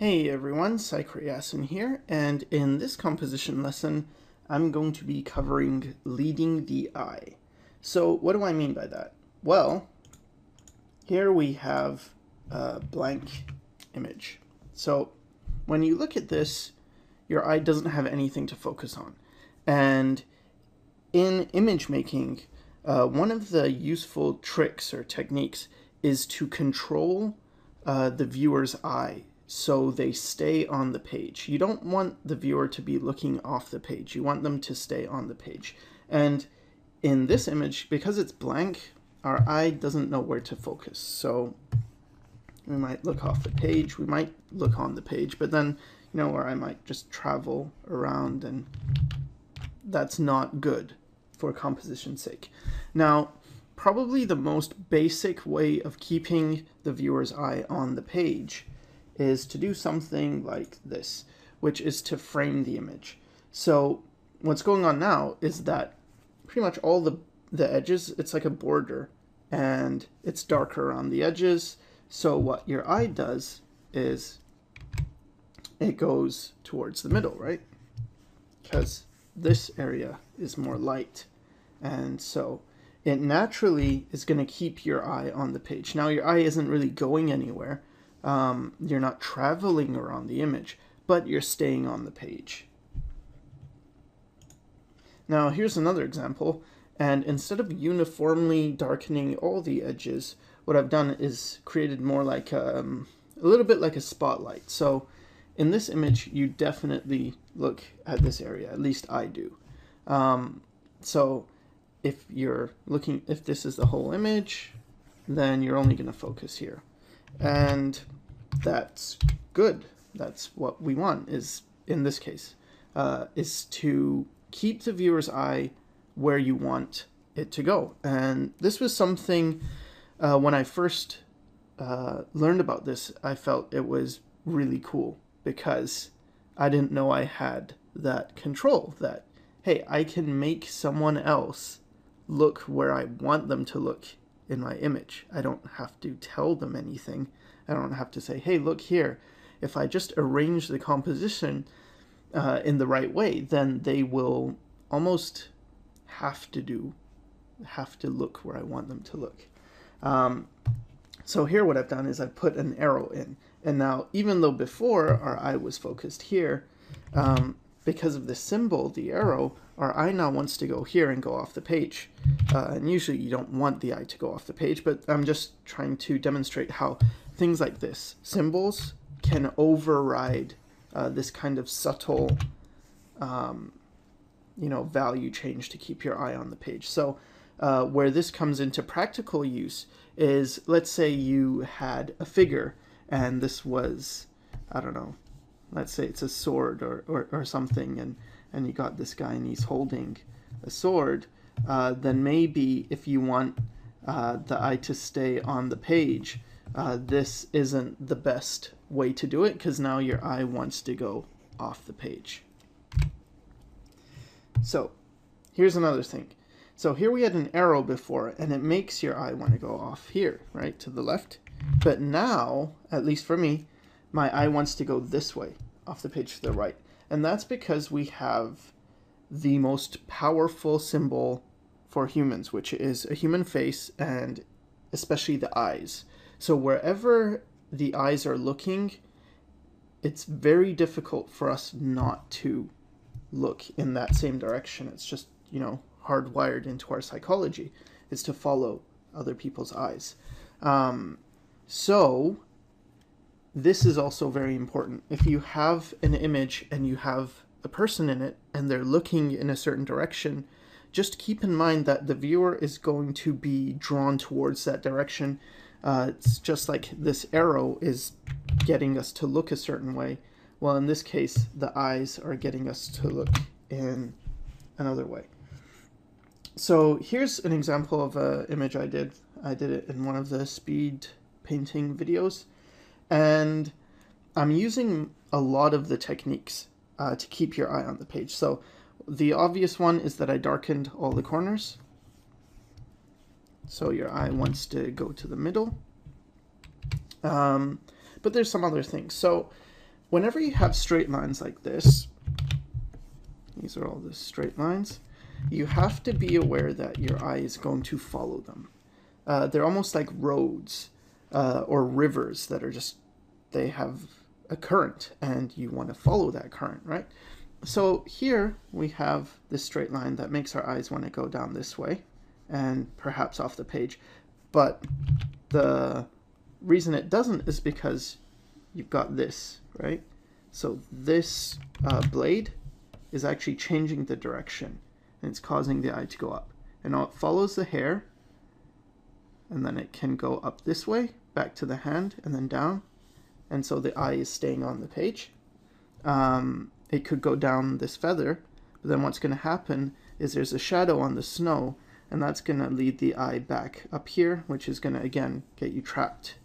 Hey everyone, Sycra here, and in this composition lesson, I'm going to be covering leading the eye. So what do I mean by that? Well, here we have a blank image. So when you look at this, your eye doesn't have anything to focus on. And in image making, one of the useful tricks or techniques is to control the viewer's eye so they stay on the page. You don't want the viewer to be looking off the page. You want them to stay on the page. And in this image, because it's blank, our eye doesn't know where to focus. So we might look off the page, we might look on the page, but then, where I might just travel around, and that's not good for composition's sake. Now, probably the most basic way of keeping the viewer's eye on the page is to do something like this, which is to frame the image. So what's going on now is that pretty much all the edges, it's like a border, and it's darker around the edges. So what your eye does is it goes towards the middle, right? Because this area is more light. And so it naturally is going to keep your eye on the page. Now your eye isn't really going anywhere. You're not traveling around the image, but you're staying on the page. Now here's another example, and instead of uniformly darkening all the edges, what I've done is created more like a little bit like a spotlight. So in this image, you definitely look at this area, at least I do. So if you're looking, if this is the whole image, then you're only going to focus here. And that's good. That's what we want, is in this case, is to keep the viewer's eye where you want it to go. And this was something, when I first learned about this, I felt it was really cool, because I didn't know I had that control, that, hey, I can make someone else look where I want them to look in my image. I don't have to tell them anything. I don't have to say, hey, look here. If I just arrange the composition in the right way, then they will almost have to look where I want them to look. So here what I've done is I've put an arrow in. And now, even though before our eye was focused here, because of the symbol, the arrow, our eye now wants to go here and go off the page. And usually you don't want the eye to go off the page, but I'm just trying to demonstrate how things like this, symbols, can override this kind of subtle, value change to keep your eye on the page. So where this comes into practical use is, let's say you had a figure, and this was, I don't know, let's say it's a sword or something, and you got this guy and he's holding a sword, then maybe if you want the eye to stay on the page, this isn't the best way to do it, because now your eye wants to go off the page. So here's another thing. So here we had an arrow before, and it makes your eye want to go off here, right, to the left. But now, at least for me, my eye wants to go this way, off the page to the right. And that's because we have the most powerful symbol for humans, which is a human face, and especially the eyes. So wherever the eyes are looking, it's very difficult for us not to look in that same direction. It's just, hardwired into our psychology, is to follow other people's eyes. So this is also very important. If you have an image and you have a person in it and they're looking in a certain direction, just keep in mind that the viewer is going to be drawn towards that direction. It's just like this arrow is getting us to look a certain way. Well, in this case, the eyes are getting us to look in another way. So here's an example of an image I did. I did it in one of the speed painting videos. And I'm using a lot of the techniques to keep your eye on the page. So the obvious one is that I darkened all the corners. So your eye wants to go to the middle. But there's some other things. So whenever you have straight lines like this, these are all the straight lines, you have to be aware that your eye is going to follow them. They're almost like roads or rivers that are just, they have a current and you want to follow that current, right? So here we have this straight line that makes our eyes want to go down this way and perhaps off the page. But the reason it doesn't is because you've got this, right? So this blade is actually changing the direction and it's causing the eye to go up. And now it follows the hair and then it can go up this way, back to the hand and then down. And so the eye is staying on the page. It could go down this feather, but then what's going to happen is there's a shadow on the snow, and that's going to lead the eye back up here, which is going to, again, get you trapped.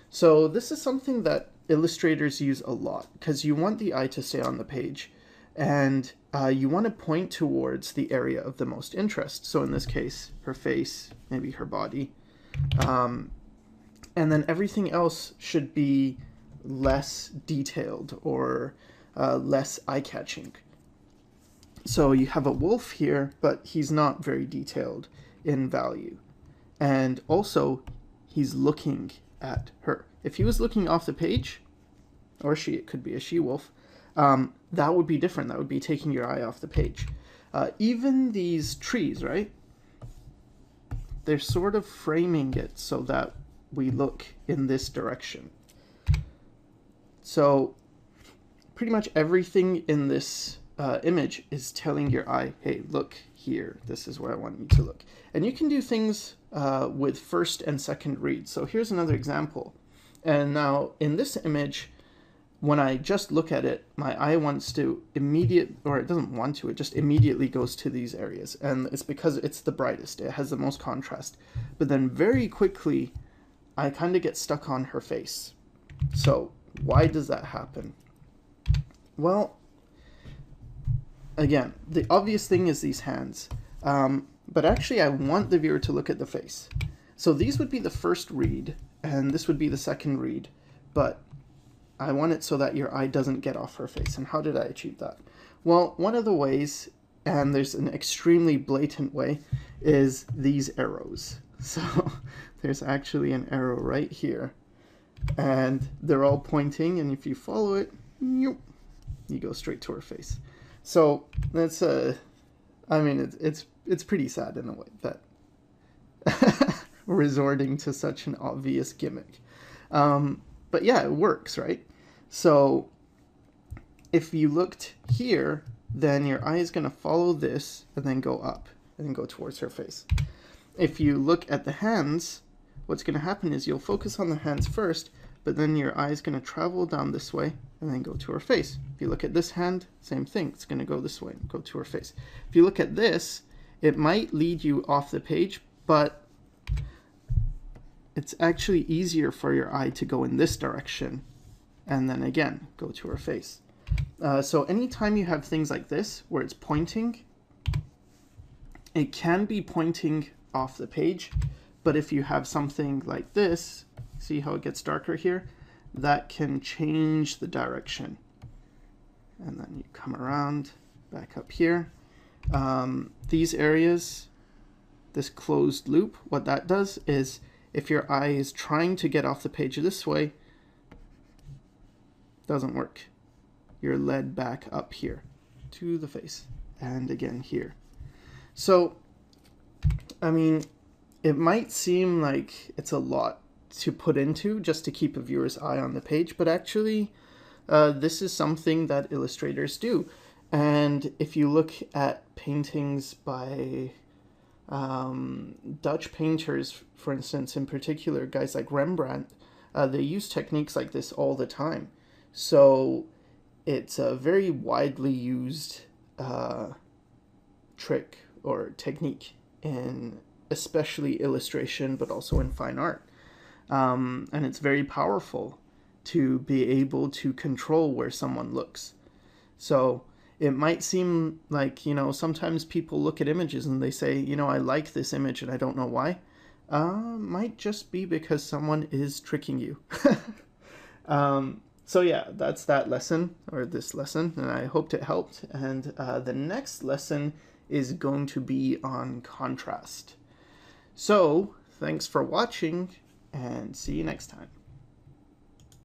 So this is something that illustrators use a lot, because you want the eye to stay on the page, and you want to point towards the area of the most interest. So in this case, her face, maybe her body. And then everything else should be less detailed or less eye-catching. So you have a wolf here, but he's not very detailed in value. And also, he's looking at her. If he was looking off the page, or she, it could be a she-wolf, that would be different. That would be taking your eye off the page. Even these trees, right? They're sort of framing it so that we look in this direction. So pretty much everything in this image is telling your eye, hey, look here, this is where I want you to look. And you can do things with first and second read. So here's another example. And now in this image, when I just look at it, my eye wants to it doesn't want to, it just immediately goes to these areas. And it's because it's the brightest, it has the most contrast. But then very quickly, I kind of get stuck on her face. So why does that happen? Well, again, the obvious thing is these hands, but actually I want the viewer to look at the face. So these would be the first read, and this would be the second read, but I want it so that your eye doesn't get off her face. And how did I achieve that? Well, one of the ways, and there's an extremely blatant way, is these arrows. So there's actually an arrow right here, and they're all pointing, and if you follow it, you go straight to her face. So that's I mean, it's pretty sad in a way that resorting to such an obvious gimmick. But yeah, it works, right? So if you looked here, then your eye is going to follow this and then go up and then go towards her face. If you look at the hands, what's going to happen is you'll focus on the hands first, but then your eye is going to travel down this way and then go to her face. If you look at this hand, same thing. It's going to go this way and go to her face. If you look at this, it might lead you off the page, but it's actually easier for your eye to go in this direction and then again go to her face. So anytime you have things like this where it's pointing, it can be pointing off the page, but if you have something like this, see how it gets darker here? That can change the direction. And then you come around back up here. These areas, this closed loop, what that does is if your eye is trying to get off the page this way, doesn't work. You're led back up here to the face and again here. So, I mean, it might seem like it's a lot to put into just to keep a viewer's eye on the page, but actually this is something that illustrators do. And if you look at paintings by Dutch painters, for instance, in particular, guys like Rembrandt, they use techniques like this all the time. So it's a very widely used trick or technique in especially illustration, but also in fine art. And it's very powerful to be able to control where someone looks. So it might seem like, you know, sometimes people look at images and they say, you know, I like this image and I don't know why. Might just be because someone is tricking you. So yeah, that's that lesson, or this lesson, and I hoped it helped. And the next lesson is going to be on contrast. So thanks for watching, and see you next time.